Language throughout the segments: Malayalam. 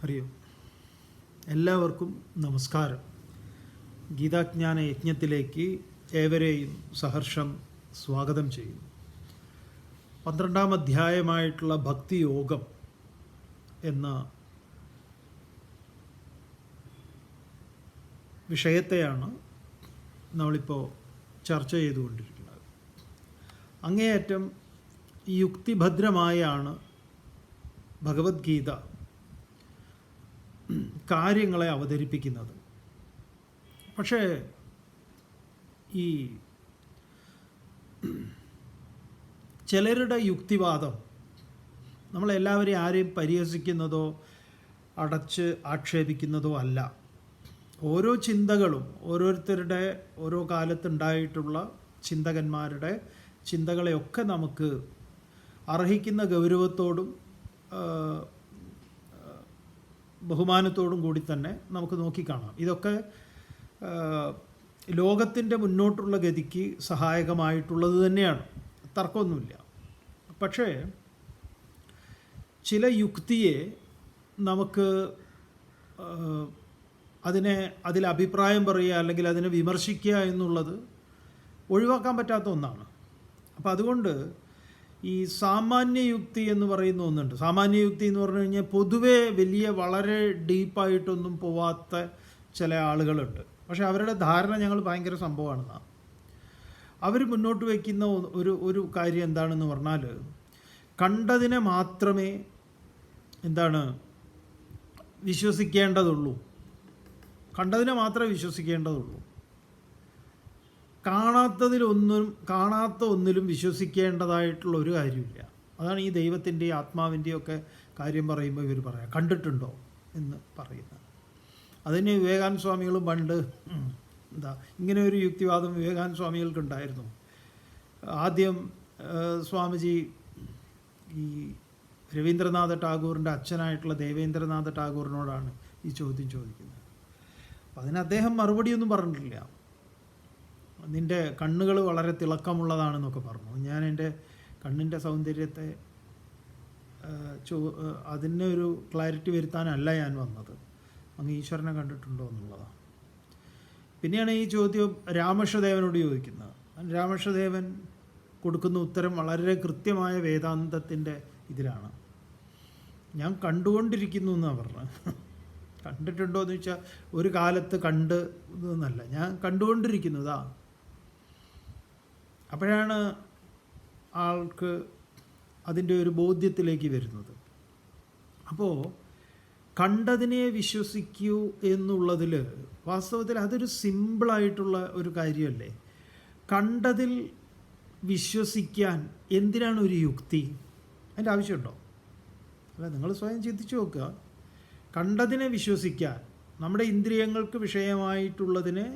ഹരി ഓം. എല്ലാവർക്കും നമസ്കാരം. ഗീതാജ്ഞാന യജ്ഞത്തിലേക്ക് ഏവരെയും സഹർഷം സ്വാഗതം ചെയ്യുന്നു. 12-ാം അധ്യായമായിട്ടുള്ള ഭക്തിയോഗം എന്ന വിഷയത്തെയാണ് നമ്മളിപ്പോൾ ചർച്ച ചെയ്തുകൊണ്ടിരിക്കുന്നത്. അങ്ങേയറ്റം യുക്തിഭദ്രമായാണ് ഭഗവത്ഗീത കാര്യങ്ങളെ അവതരിപ്പിക്കുന്നത്. പക്ഷേ ഈ ചിലരുടെ യുക്തിവാദം നമ്മളെല്ലാവരെയും ആരെയും പരിഹസിക്കുന്നതോ അടച്ച് ആക്ഷേപിക്കുന്നതോ അല്ല. ഓരോ ചിന്തകളും ഓരോരുത്തരുടെ ഓരോ കാലത്തുണ്ടായിട്ടുള്ള ചിന്തകന്മാരുടെ ചിന്തകളെയൊക്കെ നമുക്ക് അർഹിക്കുന്ന ഗൗരവത്തോടും ബഹുമാനത്തോടും കൂടി തന്നെ നമുക്ക് നോക്കിക്കാണാം. ഇതൊക്കെ ലോകത്തിൻ്റെ മുന്നോട്ടുള്ള ഗതിക്ക് സഹായകമായിട്ടുള്ളത് തന്നെയാണ്, തർക്കമൊന്നുമില്ല. പക്ഷേ ചില യുക്തിയെ നമുക്ക് അതിൽ അഭിപ്രായം പറയുക അല്ലെങ്കിൽ അതിനെ വിമർശിക്കുക എന്നുള്ളത് ഒഴിവാക്കാൻ പറ്റാത്ത ഒന്നാണ്. അപ്പോൾ അതുകൊണ്ട് ഈ സാമാന്യയുക്തി എന്ന് പറയുന്ന ഒന്നുണ്ട്. സാമാന്യയുക്തി എന്ന് പറഞ്ഞു കഴിഞ്ഞാൽ പൊതുവേ വളരെ ഡീപ്പായിട്ടൊന്നും പോവാത്ത ചില ആളുകളുണ്ട്. പക്ഷേ അവരുടെ ധാരണ ഞങ്ങൾ ഭയങ്കര സംഭവമാണെന്നാണ്. അവർ മുന്നോട്ട് വയ്ക്കുന്ന ഒരു കാര്യം എന്താണെന്ന് പറഞ്ഞാൽ, കണ്ടതിനെ മാത്രമേ വിശ്വസിക്കേണ്ടതുള്ളൂ, കണ്ടതിനെ മാത്രമേ വിശ്വസിക്കേണ്ടതുള്ളൂ, കാണാത്ത ഒന്നിലും വിശ്വസിക്കേണ്ടതായിട്ടുള്ള ഒരു കാര്യമില്ല. അതാണ് ഈ ദൈവത്തിൻ്റെയും ആത്മാവിൻ്റെയും ഒക്കെ കാര്യം പറയുമ്പോൾ ഇവർ പറയാം, കണ്ടിട്ടുണ്ടോ എന്ന് പറയുന്നത്. അതിന് വിവേകാനന്ദ സ്വാമികളും പണ്ട് ഇങ്ങനെ ഒരു യുക്തിവാദം വിവേകാനന്ദ സ്വാമികൾക്കുണ്ടായിരുന്നു. ആദ്യം സ്വാമിജി ഈ രവീന്ദ്രനാഥ ടാഗോറിൻ്റെ അച്ഛനായിട്ടുള്ള ദേവേന്ദ്രനാഥ ടാഗോറിനോടാണ് ഈ ചോദ്യം ചോദിക്കുന്നത്. അപ്പം അതിന് അദ്ദേഹം മറുപടിയൊന്നും പറഞ്ഞിട്ടില്ല. നിൻ്റെ കണ്ണുകൾ വളരെ തിളക്കമുള്ളതാണെന്നൊക്കെ പറഞ്ഞു. ഞാൻ എൻ്റെ കണ്ണിൻ്റെ സൗന്ദര്യത്തെ അതിനെ ഒരു ക്ലാരിറ്റി വരുത്താനല്ല ഞാൻ വന്നത്, അങ്ങ് ഈശ്വരനെ കണ്ടിട്ടുണ്ടോ എന്നുള്ളതാണ്. പിന്നെയാണ് ഈ ചോദ്യം രാമകൃഷ്ണദേവനോട് ചോദിക്കുന്നത്. രാമകൃഷ്ണദേവൻ കൊടുക്കുന്ന ഉത്തരം വളരെ കൃത്യമായ വേദാന്തത്തിൻ്റെ ഇതിലാണ്. ഞാൻ കണ്ടുകൊണ്ടിരിക്കുന്നു എന്നാണ് പറഞ്ഞത്. കണ്ടിട്ടുണ്ടോ എന്ന് ചോദിച്ചാൽ ഒരു കാലത്ത് കണ്ട് എന്നല്ല, ഞാൻ കണ്ടുകൊണ്ടിരിക്കുന്നതാ. അപ്പോഴാണ് ആൾക്ക് അതിൻ്റെ ഒരു ബോധ്യത്തിലേക്ക് വരുന്നത്. അപ്പോൾ കണ്ടതിനെ വിശ്വസിക്കൂ എന്നുള്ളതിൽ വാസ്തവത്തിൽ അതൊരു സിമ്പിളായിട്ടുള്ള ഒരു കാര്യമല്ലേ. കണ്ടതിൽ വിശ്വസിക്കാൻ എന്തിനാണ് ഒരു യുക്തി? അതിൻ്റെ ആവശ്യമുണ്ടോ? അല്ല, നിങ്ങൾ സ്വയം ചിന്തിച്ചു നോക്കുക. കണ്ടതിനെ വിശ്വസിക്കാൻ, നമ്മുടെ ഇന്ദ്രിയങ്ങൾക്ക് വിഷയമായിട്ടുള്ളതിനെ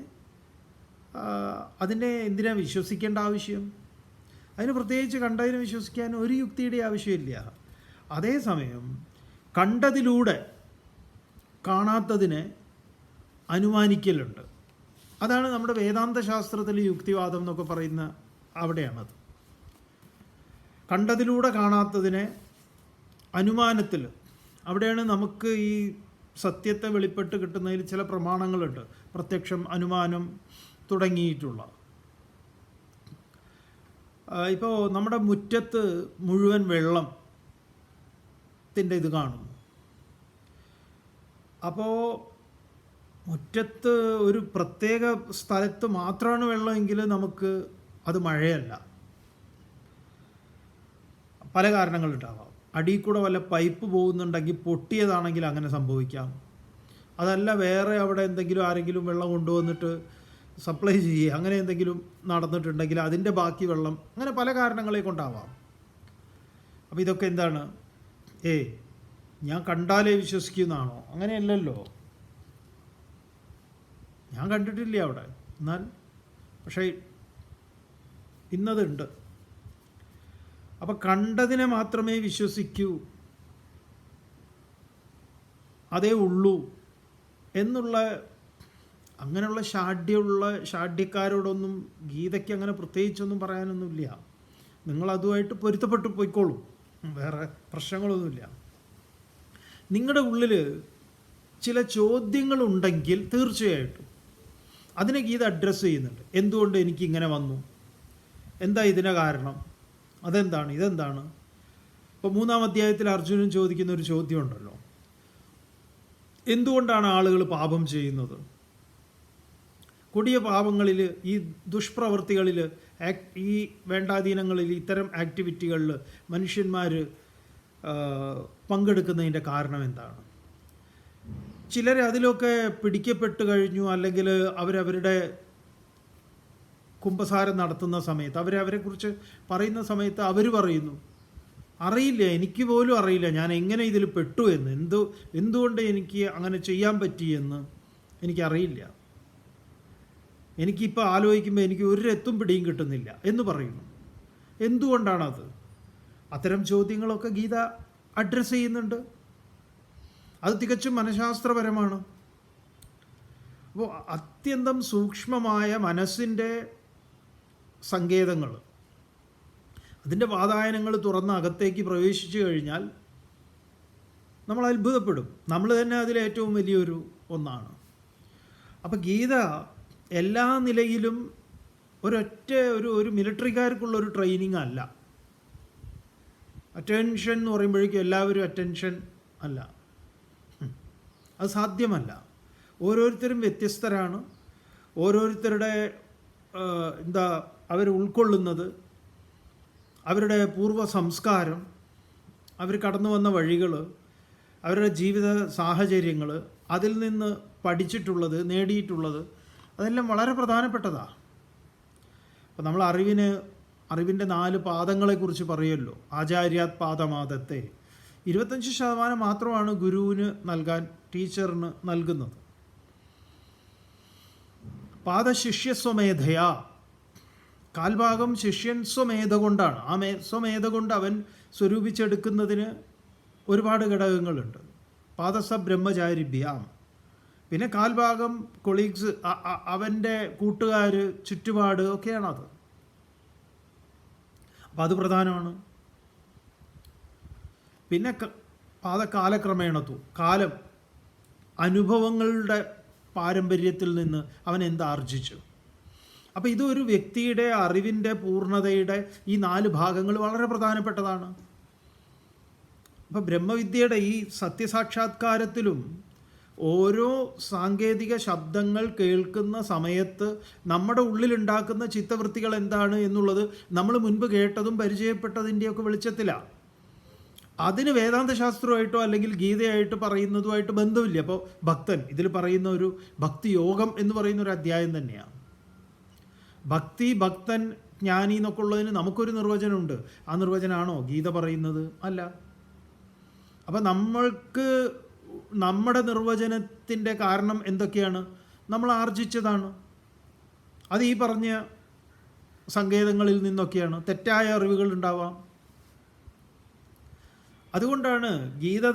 അതിനെ എന്തിനാ വിശ്വസിക്കേണ്ട ആവശ്യം? അതിന് പ്രത്യേകിച്ച് കണ്ടതിനെ വിശ്വസിക്കാൻ ഒരു യുക്തിയുടെ ആവശ്യമില്ല. അതേസമയം കണ്ടതിലൂടെ കാണാത്തതിനെ അനുമാനിക്കലുണ്ട്. അതാണ് നമ്മുടെ വേദാന്ത ശാസ്ത്രത്തിൽ യുക്തിവാദം എന്നൊക്കെ പറയുന്ന അവിടെയാണത്. കണ്ടതിലൂടെ കാണാത്തതിനെ അനുമാനത്തിൽ, അവിടെയാണ് നമുക്ക് ഈ സത്യത്തെ വെളിപ്പെട്ട് കിട്ടുന്നതിൽ ചില പ്രമാണങ്ങളുണ്ട്. പ്രത്യക്ഷം, അനുമാനം തുടങ്ങിയിട്ടുള്ള. ഇപ്പോൾ നമ്മുടെ മുറ്റത്ത് മുഴുവൻ വെള്ളത്തിൻ്റെ ഇത് കാണുന്നു. അപ്പോൾ മുറ്റത്ത് ഒരു പ്രത്യേക സ്ഥലത്ത് മാത്രമാണ് വെള്ളമെങ്കിൽ നമുക്ക് അത് മഴയല്ല. പല കാരണങ്ങളുണ്ടാവാം. അടിയിൽ കൂടെ വല്ല പൈപ്പ് പോകുന്നുണ്ടെങ്കിൽ പൊട്ടിയതാണെങ്കിൽ അങ്ങനെ സംഭവിക്കാം. അതല്ല വേറെ അവിടെ എന്തെങ്കിലും ആരെങ്കിലും വെള്ളം കൊണ്ടുവന്നിട്ട് സപ്ലൈ ചെയ്യുക, അങ്ങനെ എന്തെങ്കിലും നടന്നിട്ടുണ്ടെങ്കിൽ അതിൻ്റെ ബാക്കി വെള്ളം, അങ്ങനെ പല കാരണങ്ങളെ കൊണ്ടാവാം. അപ്പോൾ ഇതൊക്കെ എന്താണ്? ഞാൻ കണ്ടാലേ വിശ്വസിക്കുന്നതാണോ? അങ്ങനെയല്ലല്ലോ. ഞാൻ കണ്ടിട്ടില്ല അവിടെ, എന്നാൽ പക്ഷേ ഇന്നതുണ്ട്. അപ്പം കണ്ടതിനെ മാത്രമേ വിശ്വസിക്കൂ, അതേ ഉള്ളൂ എന്നുള്ള അങ്ങനെയുള്ള ഷാഢ്യക്കാരോടൊന്നും ഗീതയ്ക്ക് അങ്ങനെ പ്രത്യേകിച്ചൊന്നും പറയാനൊന്നുമില്ല. നിങ്ങളതുമായിട്ട് പൊരുത്തപ്പെട്ടു പോയിക്കോളും, വേറെ പ്രശ്നങ്ങളൊന്നുമില്ല. നിങ്ങളുടെ ഉള്ളിൽ ചില ചോദ്യങ്ങളുണ്ടെങ്കിൽ തീർച്ചയായിട്ടും അതിനെ ഗീത അഡ്രസ്സ് ചെയ്യുന്നുണ്ട്. എന്തുകൊണ്ട് എനിക്കിങ്ങനെ വന്നു, എന്താ ഇതിന് കാരണം, അതെന്താണ്, ഇതെന്താണ്. ഇപ്പോൾ 3-ാം അധ്യായത്തിൽ അർജുനൻ ചോദിക്കുന്ന ഒരു ചോദ്യം ഉണ്ടല്ലോ, എന്തുകൊണ്ടാണ് ആളുകൾ പാപം ചെയ്യുന്നത്, കൊടിയ പാപങ്ങളിൽ, ഈ ദുഷ്പ്രവൃത്തികളിൽ, ഈ വേണ്ടാധീനങ്ങളിൽ, ഇത്തരം ആക്ടിവിറ്റികളിൽ മനുഷ്യന്മാർ പങ്കെടുക്കുന്നതിൻ്റെ കാരണം എന്താണ്. ചിലർ അതിലൊക്കെ പിടിക്കപ്പെട്ട് കഴിഞ്ഞു, അല്ലെങ്കിൽ അവരവരുടെ കുമ്പസാരം നടത്തുന്ന സമയത്ത് അവരെക്കുറിച്ച് പറയുന്ന സമയത്ത് അവർ പറയുന്നു, അറിയില്ല, എനിക്ക് പോലും അറിയില്ല ഞാൻ എങ്ങനെ ഇതിൽ പെട്ടു എന്ന്, എന്തുകൊണ്ട് എനിക്ക് അങ്ങനെ ചെയ്യാൻ പറ്റിയെന്ന് എനിക്കറിയില്ല, എനിക്കിപ്പോൾ ആലോചിക്കുമ്പോൾ എനിക്ക് ഒരു എത്തും പിടിയും കിട്ടുന്നില്ല എന്ന് പറയുന്നു. എന്തുകൊണ്ടാണത്? അത്തരം ചോദ്യങ്ങളൊക്കെ ഗീത അഡ്രസ്സ് ചെയ്യുന്നുണ്ട്. അത് തികച്ചും മനഃശാസ്ത്രപരമാണ്. അപ്പോൾ അത്യന്തം സൂക്ഷ്മമായ മനസ്സിൻ്റെ സങ്കേതങ്ങൾ, അതിൻ്റെ വാതായനങ്ങൾ തുറന്ന് അകത്തേക്ക് പ്രവേശിച്ചു കഴിഞ്ഞാൽ നമ്മൾ അത്ഭുതപ്പെടും. നമ്മൾ തന്നെ അതിലേറ്റവും വലിയൊരു ഒന്നാണ്. അപ്പം ഗീത എല്ലാ നിലയിലും ഒരു മിലിറ്ററിക്കാർക്കുള്ളൊരു ട്രെയിനിങ് അല്ല. അറ്റൻഷൻ എന്ന് പറയുമ്പോഴേക്കും എല്ലാവരും അറ്റൻഷൻ അല്ല, അത് സാധ്യമല്ല. ഓരോരുത്തരും വ്യത്യസ്തരാണ്. ഓരോരുത്തരുടെ അവർ ഉൾക്കൊള്ളുന്നത്, അവരുടെ പൂർവ്വ സംസ്കാരം, അവർ കടന്നു വന്ന വഴികൾ, അവരുടെ ജീവിത സാഹചര്യങ്ങൾ, അതിൽ നിന്ന് പഠിച്ചിട്ടുള്ളത്, നേടിയിട്ടുള്ളത്, അതെല്ലാം വളരെ പ്രധാനപ്പെട്ടതാണ്. അപ്പോൾ നമ്മൾ അറിവിൻ്റെ 4 പാദങ്ങളെക്കുറിച്ച് പറയുമല്ലോ. ആചാര്യാത് പാദമാദത്തെ 25% മാത്രമാണ് ഗുരുവിന് നൽകാൻ, ടീച്ചറിന് നൽകുന്നത്. പാദശിഷ്യസ്വമേധയാ, കാൽഭാഗം ശിഷ്യൻ സ്വമേധ കൊണ്ടാണ്. ആ സ്വമേധ കൊണ്ട് അവൻ സ്വരൂപിച്ചെടുക്കുന്നതിന് ഒരുപാട് ഘടകങ്ങളുണ്ട്. പാദസ ബ്രഹ്മചാരിഭ്യാം, പിന്നെ കാൽഭാഗം കൊളീഗ്സ്, അവൻ്റെ കൂട്ടുകാർ, ചുറ്റുപാട് ഒക്കെയാണത്. അപ്പം അത് പ്രധാനമാണ്. പിന്നെ പാദകാലക്രമേണത്വം, കാലം, അനുഭവങ്ങളുടെ പാരമ്പര്യത്തിൽ നിന്ന് അവൻ എന്താർജിച്ചു. അപ്പോൾ ഇതൊരു വ്യക്തിയുടെ അറിവിൻ്റെ പൂർണ്ണതയുടെ ഈ 4 ഭാഗങ്ങൾ വളരെ പ്രധാനപ്പെട്ടതാണ്. അപ്പോൾ ബ്രഹ്മവിദ്യയുടെ ഈ സത്യസാക്ഷാത്കാരത്തിലും ഓരോ സാങ്കേതിക ശബ്ദങ്ങൾ കേൾക്കുന്ന സമയത്ത് നമ്മുടെ ഉള്ളിലുണ്ടാക്കുന്ന ചിത്തവൃത്തികൾ എന്താണ് എന്നുള്ളത് നമ്മൾ മുൻപ് കേട്ടതും പരിചയപ്പെട്ടതിൻ്റെയൊക്കെ വെളിച്ചത്തിലാണ്. അതിന് വേദാന്തശാസ്ത്രമായിട്ടോ അല്ലെങ്കിൽ ഗീതയായിട്ട് പറയുന്നതുമായിട്ട് ബന്ധമില്ല. അപ്പോൾ ഭക്തൻ ഇതിൽ പറയുന്ന ഒരു ഭക്തിയോഗം എന്ന് പറയുന്ന ഒരു അധ്യായം തന്നെയാണ്. ഭക്തി, ഭക്തൻ, ജ്ഞാനി എന്നൊക്കെ ഉള്ളതിന് നമുക്കൊരു നിർവചനമുണ്ട്. ആ നിർവചനമാണോ ഗീത പറയുന്നത്? അല്ല. അപ്പം നമ്മൾക്ക് നമ്മുടെ നിർവചനത്തിൻ്റെ കാരണം എന്തൊക്കെയാണ്? നമ്മൾ ആർജിച്ചതാണ്. അത് ഈ പറഞ്ഞ സങ്കേതങ്ങളിൽ നിന്നൊക്കെയാണ്. തെറ്റായ അറിവുകൾ ഉണ്ടാവാം. അതുകൊണ്ടാണ് ഗീത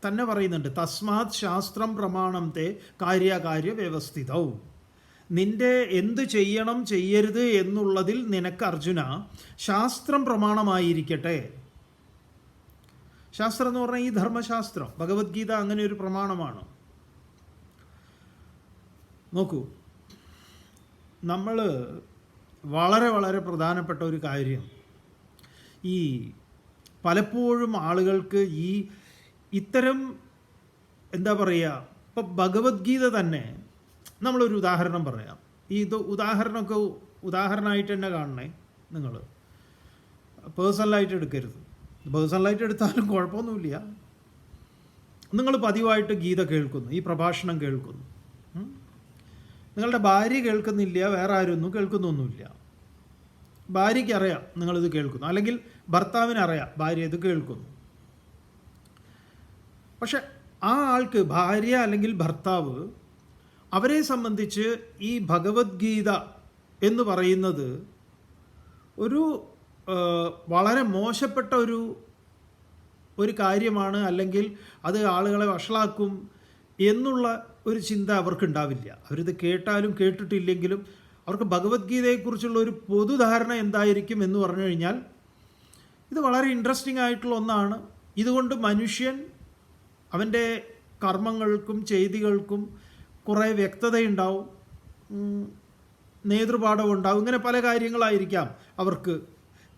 തന്നെ പറയുന്നുണ്ട്, തസ്മാത് ശാസ്ത്രം പ്രമാണം തേ കാര്യകാര്യ വ്യവസ്ഥിതവും. നിന്റെ എന്ത് ചെയ്യണം ചെയ്യരുത് എന്നുള്ളതിൽ നിനക്ക് അർജുന ശാസ്ത്രം പ്രമാണമായിരിക്കട്ടെ. ശാസ്ത്രം എന്ന് പറഞ്ഞാൽ ഈ ധർമ്മശാസ്ത്രം, ഭഗവത്ഗീത അങ്ങനെ ഒരു പ്രമാണമാണ്. നോക്കൂ, നമ്മൾ വളരെ വളരെ പ്രധാനപ്പെട്ട ഒരു കാര്യം, ഈ പലപ്പോഴും ആളുകൾക്ക് ഇത്തരം എന്താ പറയുക, ഇപ്പം ഭഗവത്ഗീത തന്നെ നമ്മളൊരു ഉദാഹരണം പറയാം. ഉദാഹരണമായിട്ട് തന്നെ കാണണേ. നിങ്ങൾ പേഴ്സണലായിട്ട് എടുക്കരുത്. പേഴ്സണലായിട്ട് എടുത്താലും കുഴപ്പമൊന്നുമില്ല. നിങ്ങൾ പതിവായിട്ട് ഗീത കേൾക്കുന്നു, ഈ പ്രഭാഷണം കേൾക്കുന്നു. നിങ്ങളുടെ ഭാര്യ കേൾക്കുന്നില്ല, വേറെ ആരൊന്നും കേൾക്കുന്നൊന്നുമില്ല. ഭാര്യയ്ക്ക് അറിയാം നിങ്ങളിത് കേൾക്കുന്നു, അല്ലെങ്കിൽ ഭർത്താവിനറിയാം ഭാര്യ ഇത് കേൾക്കുന്നു. പക്ഷെ ആ ആൾക്ക്, ഭാര്യ അല്ലെങ്കിൽ ഭർത്താവ്, അവരെ സംബന്ധിച്ച് ഈ ഭഗവത്ഗീത എന്ന് പറയുന്നത് ഒരു വളരെ മോശപ്പെട്ട ഒരു കാര്യമാണ്, അല്ലെങ്കിൽ അത് ആളുകളെ വഷളാക്കും എന്നുള്ള ഒരു ചിന്ത അവർക്കുണ്ടാവില്ല. അവരിത് കേട്ടാലും കേട്ടിട്ടില്ലെങ്കിലും അവർക്ക് ഭഗവത്ഗീതയെക്കുറിച്ചുള്ള ഒരു പൊതുധാരണ എന്തായിരിക്കും എന്ന് പറഞ്ഞു കഴിഞ്ഞാൽ, ഇത് വളരെ ഇൻട്രസ്റ്റിംഗ് ആയിട്ടുള്ള ഒന്നാണ്. ഇതുകൊണ്ട് മനുഷ്യൻ അവൻ്റെ കർമ്മങ്ങൾക്കും ചെയ്തികൾക്കും കുറേ വ്യക്തതയുണ്ടാവും, നേതൃപാഠം ഉണ്ടാവും. ഇങ്ങനെ പല കാര്യങ്ങളായിരിക്കാം അവർക്ക്.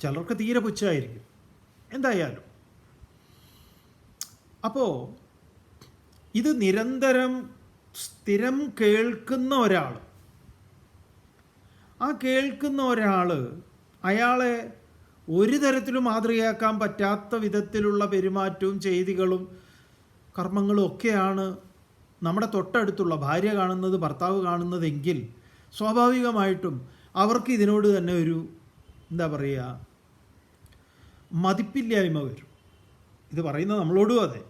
ചിലർക്ക് തീരെ പുച്ഛമായിരിക്കും. എന്തായാലും അപ്പോൾ ഇത് നിരന്തരം സ്ഥിരം കേൾക്കുന്ന ഒരാൾ, ആ കേൾക്കുന്ന ഒരാൾ അയാളെ ഒരു തരത്തിലും മാതൃകയാക്കാൻ പറ്റാത്ത വിധത്തിലുള്ള പെരുമാറ്റവും ചെയ്തികളും കർമ്മങ്ങളും ഒക്കെയാണ് നമ്മുടെ തൊട്ടടുത്തുള്ള ഭാര്യ കാണുന്നത്, ഭർത്താവ് കാണുന്നതെങ്കിൽ സ്വാഭാവികമായിട്ടും അവർക്ക് ഇതിനോട് തന്നെ ഒരു എന്താ പറയുക, മതിപ്പില്ലായ്മ വരും. ഇത് പറയുന്നത് നമ്മളോടും അതെ.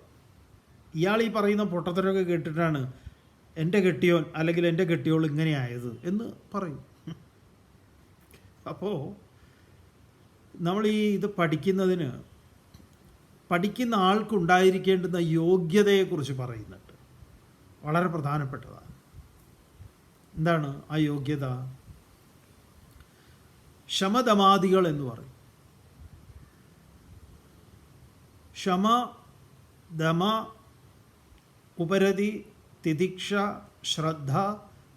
ഇയാൾ ഈ പറയുന്ന പൊട്ടത്തരൊക്കെ കേട്ടിട്ടാണ് എൻ്റെ കെട്ടിയോൻ അല്ലെങ്കിൽ എൻ്റെ കെട്ടിയോൾ ഇങ്ങനെ ആയത് എന്ന് പറയും. അപ്പോൾ നമ്മൾ ഇത് പഠിക്കുന്ന ആൾക്കുണ്ടായിരിക്കേണ്ടുന്ന യോഗ്യതയെക്കുറിച്ച് പറയുന്നുണ്ട്. വളരെ പ്രധാനപ്പെട്ടതാണ്. എന്താണ് ആ യോഗ്യത? ശമദമാദികൾ എന്ന് പറയും. ശമ, ദമ, ഉപരതി, തിതിക്ഷ, ശ്രദ്ധ,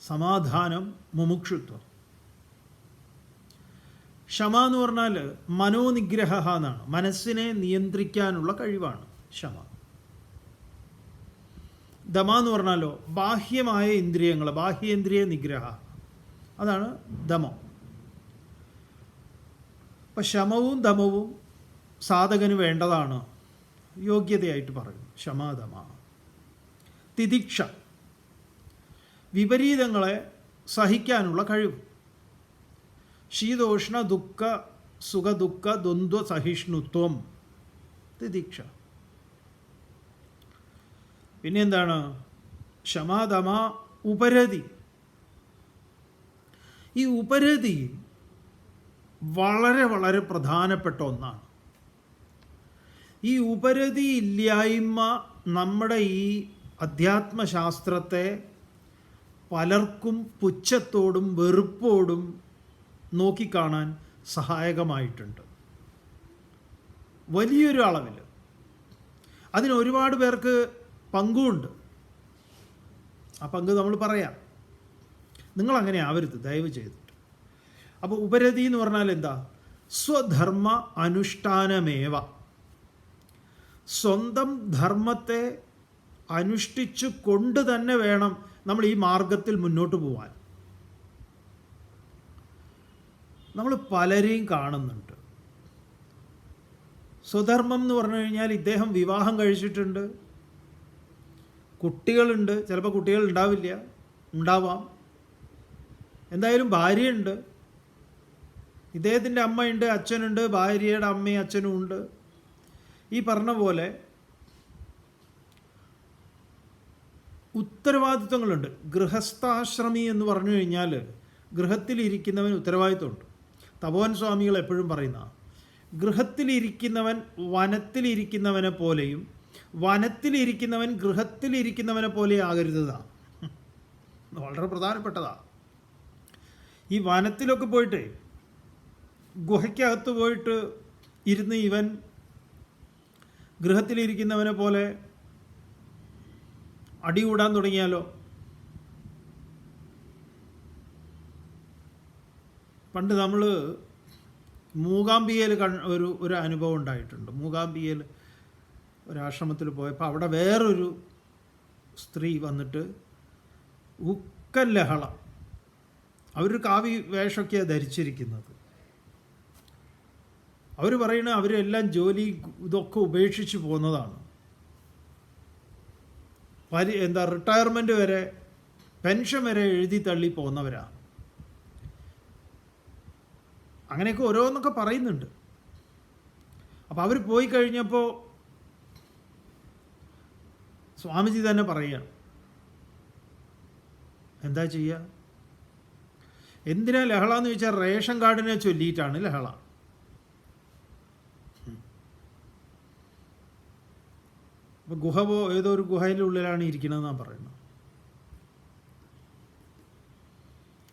സമാധാനം, മുമുക്ഷുത്വം. ക്ഷമ എന്ന് പറഞ്ഞാൽ മനോനിഗ്രഹ എന്നാണ്. മനസ്സിനെ നിയന്ത്രിക്കാനുള്ള കഴിവാണ് ക്ഷമ. ദമ എന്ന് പറഞ്ഞാലോ ബാഹ്യമായ ഇന്ദ്രിയങ്ങൾ, ബാഹ്യേന്ദ്രിയ നിഗ്രഹ, അതാണ് ദമം. അപ്പം ശമവും ദമവും സാധകന് വേണ്ടതാണ്, യോഗ്യതയായിട്ട് പറയും. ശമദമ. തിതിക്ഷ, വിപരീതങ്ങളെ സഹിക്കാനുള്ള കഴിവ്. ശീതോഷ്ണ ദുഃഖ സുഖദുഃഖ ദ്വന്ദ്വ സഹിഷ്ണുത്വം, തിതിക്ഷ. പിന്നെ എന്താണ്? ശമദമ ഉപരതി. ഈ ഉപരതി വളരെ വളരെ പ്രധാനപ്പെട്ട ഒന്നാണ്. ഈ ഉപരതി ഇല്ലായ്മ നമ്മുടെ ഈ അധ്യാത്മശാസ്ത്രത്തെ പലർക്കും പുച്ഛത്തോടും വെറുപ്പോടും നോക്കിക്കാണാൻ സഹായകമായിട്ടുണ്ട്, വലിയൊരു അളവിൽ. അതിന് ഒരുപാട് പേർക്ക് പങ്കുമുണ്ട്. ആ പങ്ക് നമ്മൾ പറയാം. നിങ്ങളങ്ങനെ ആവരുത് ദയവ് ചെയ്തിട്ട്. അപ്പോൾ ഉപരതി എന്ന് പറഞ്ഞാൽ എന്താ? സ്വധർമ്മ അനുഷ്ഠാനമേവ. സ്വന്തം ധർമ്മത്തെ അനുഷ്ഠിച്ചു കൊണ്ട് തന്നെ വേണം നമ്മൾ ഈ മാർഗത്തിൽ മുന്നോട്ട് പോകാൻ. നമ്മൾ പലരെയും കാണുന്നുണ്ട്. സ്വധർമ്മം എന്ന് പറഞ്ഞു കഴിഞ്ഞാൽ ഇദ്ദേഹം വിവാഹം കഴിച്ചിട്ടുണ്ട്, കുട്ടികളുണ്ട്, ചിലപ്പോൾ കുട്ടികൾ ഉണ്ടാവില്ല, ഉണ്ടാവാം, എന്തായാലും ഭാര്യയുണ്ട്, ഇദ്ദേഹത്തിൻ്റെ അമ്മയുണ്ട്, അച്ഛനുണ്ട്, ഭാര്യയുടെ അമ്മയും അച്ഛനും ഉണ്ട്. ഈ പറഞ്ഞ പോലെ ഉത്തരവാദിത്വങ്ങളുണ്ട്. ഗൃഹസ്ഥാശ്രമി എന്ന് പറഞ്ഞു കഴിഞ്ഞാൽ ഗൃഹത്തിലിരിക്കുന്നവന് ഉത്തരവാദിത്വമുണ്ട്. തപോവൻ സ്വാമികൾ എപ്പോഴും പറയുന്ന, ഗൃഹത്തിലിരിക്കുന്നവൻ വനത്തിലിരിക്കുന്നവനെ പോലെയും വനത്തിലിരിക്കുന്നവൻ ഗൃഹത്തിലിരിക്കുന്നവനെ പോലെ ആകരുതാണ്. വളരെ പ്രധാനപ്പെട്ടതാണ്. ഈ വനത്തിലൊക്കെ പോയിട്ട് ഗുഹയ്ക്കകത്ത് പോയിട്ട് ഇരുന്ന് ഇവൻ ഗൃഹത്തിലിരിക്കുന്നവനെ പോലെ അടികൂടാൻ തുടങ്ങിയാലോ? പണ്ട് നമ്മൾ മൂകാംബികയിൽ ഒരു അനുഭവം ഉണ്ടായിട്ടുണ്ട്. മൂകാംബികയിൽ ഒരാശ്രമത്തിൽ പോയപ്പോൾ അവിടെ വേറൊരു സ്ത്രീ വന്നിട്ട് ഉക്കൻ ലഹള, അവരൊരു കാവി വേഷമൊക്കെയാണ് ധരിച്ചിരിക്കുന്നത്. അവർ പറയണ അവരെല്ലാം ജോലി ഇതൊക്കെ ഉപേക്ഷിച്ച് പോകുന്നതാണ്. റിട്ടയർമെൻറ്റ് വരെ, പെൻഷൻ വരെ എഴുതി തള്ളി പോകുന്നവരാണ്. അങ്ങനെയൊക്കെ ഓരോന്നൊക്കെ പറയുന്നുണ്ട്. അപ്പോൾ അവർ പോയി കഴിഞ്ഞപ്പോൾ സ്വാമിജി തന്നെ പറയുകയാണ്, എന്താ ചെയ്യുക? എന്തിനാ ലഹള എന്ന് ചോദിച്ചാൽ റേഷൻ കാർഡിനെ ചൊല്ലിയിട്ടാണ് ലഹള. അപ്പോൾ ഏതോ ഒരു ഗുഹയുടെ ഉള്ളിലാണ് ഇരിക്കണമെന്നാണ് പറയുന്നത്.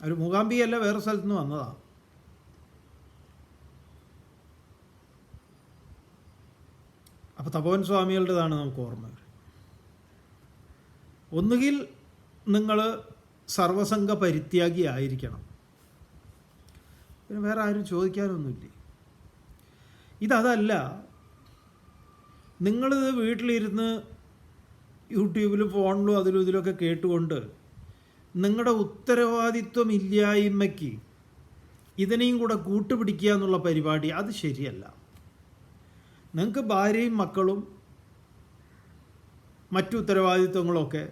അവർ മൂകാംബികയല്ല, വേറെ സ്ഥലത്ത് നിന്ന് വന്നതാണ്. അപ്പോൾ തപോവൻ സ്വാമികളുടേതാണ് നമുക്ക് ഓർമ്മ. ഒന്നുകിൽ നിങ്ങൾ സർവസംഘ പരിത്യാഗി ആയിരിക്കണം, പിന്നെ വേറെ ആരും ചോദിക്കാനൊന്നുമില്ല. ഇതല്ല, നിങ്ങളിത് വീട്ടിലിരുന്ന് യൂട്യൂബിലും ഫോണിലും അതിലും ഇതിലൊക്കെ കേട്ടുകൊണ്ട് നിങ്ങളുടെ ഉത്തരവാദിത്വം ഇല്ലായ്മയ്ക്ക് ഇതിനെയും കൂടെ കൂട്ടുപിടിക്കുക എന്നുള്ള പരിപാടി അത് ശരിയല്ല. നിങ്ങൾക്ക് ഭാര്യയും മക്കളും മറ്റു ഉത്തരവാദിത്വങ്ങളൊക്കെ,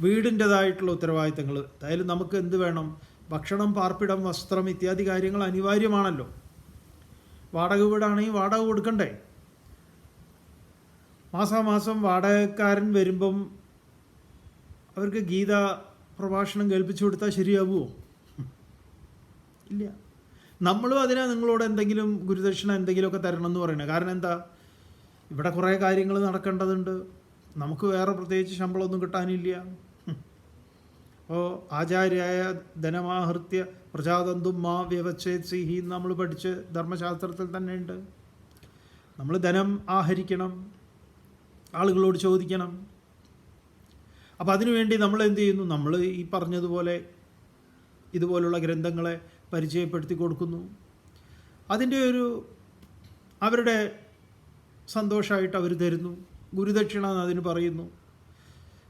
വീടിൻ്റെതായിട്ടുള്ള ഉത്തരവാദിത്തങ്ങൾ, അതായാലും നമുക്ക് എന്ത് വേണം, ഭക്ഷണം, പാർപ്പിടം, വസ്ത്രം ഇത്യാദി കാര്യങ്ങൾ അനിവാര്യമാണല്ലോ. വാടക വീടാണെങ്കിൽ വാടക കൊടുക്കണ്ടേ? മാസാമാസം വാടകക്കാരൻ വരുമ്പം അവർക്ക് ഗീത പ്രഭാഷണം കേൾപ്പിച്ചു കൊടുത്താൽ ശരിയാവുമോ? ഇല്ല. നമ്മളും അതിനാ നിങ്ങളോട് എന്തെങ്കിലും ഗുരുദക്ഷിണ എന്തെങ്കിലുമൊക്കെ തരണം എന്ന് പറയുന്നത്. കാരണം എന്താ, ഇവിടെ കുറേ കാര്യങ്ങൾ നടക്കേണ്ടതുണ്ട്, നമുക്ക് വേറെ പ്രത്യേകിച്ച് ശമ്പളമൊന്നും കിട്ടാനില്ല. അപ്പോൾ ആചാര്യായ ധനമാഹൃത്യ പ്രജാതന്തും മാ വ്യവച്ഛേത് സിഹി നമ്മൾ പഠിച്ച് ധർമ്മശാസ്ത്രത്തിൽ തന്നെ ഉണ്ട്. നമ്മൾ ധനം ആഹരിക്കണം, ആളുകളോട് ചോദിക്കണം. അപ്പോൾ അതിനുവേണ്ടി നമ്മൾ എന്ത് ചെയ്യുന്നു, നമ്മൾ ഈ പറഞ്ഞതുപോലെ ഇതുപോലുള്ള ഗ്രന്ഥങ്ങളെ പരിചയപ്പെടുത്തി കൊടുക്കുന്നു. അതിൻ്റെ ഒരു അവരുടെ സന്തോഷമായിട്ട് അവർ തരുന്നു. ഗുരുദക്ഷിണ എന്ന് അതിന് പറയുന്നു.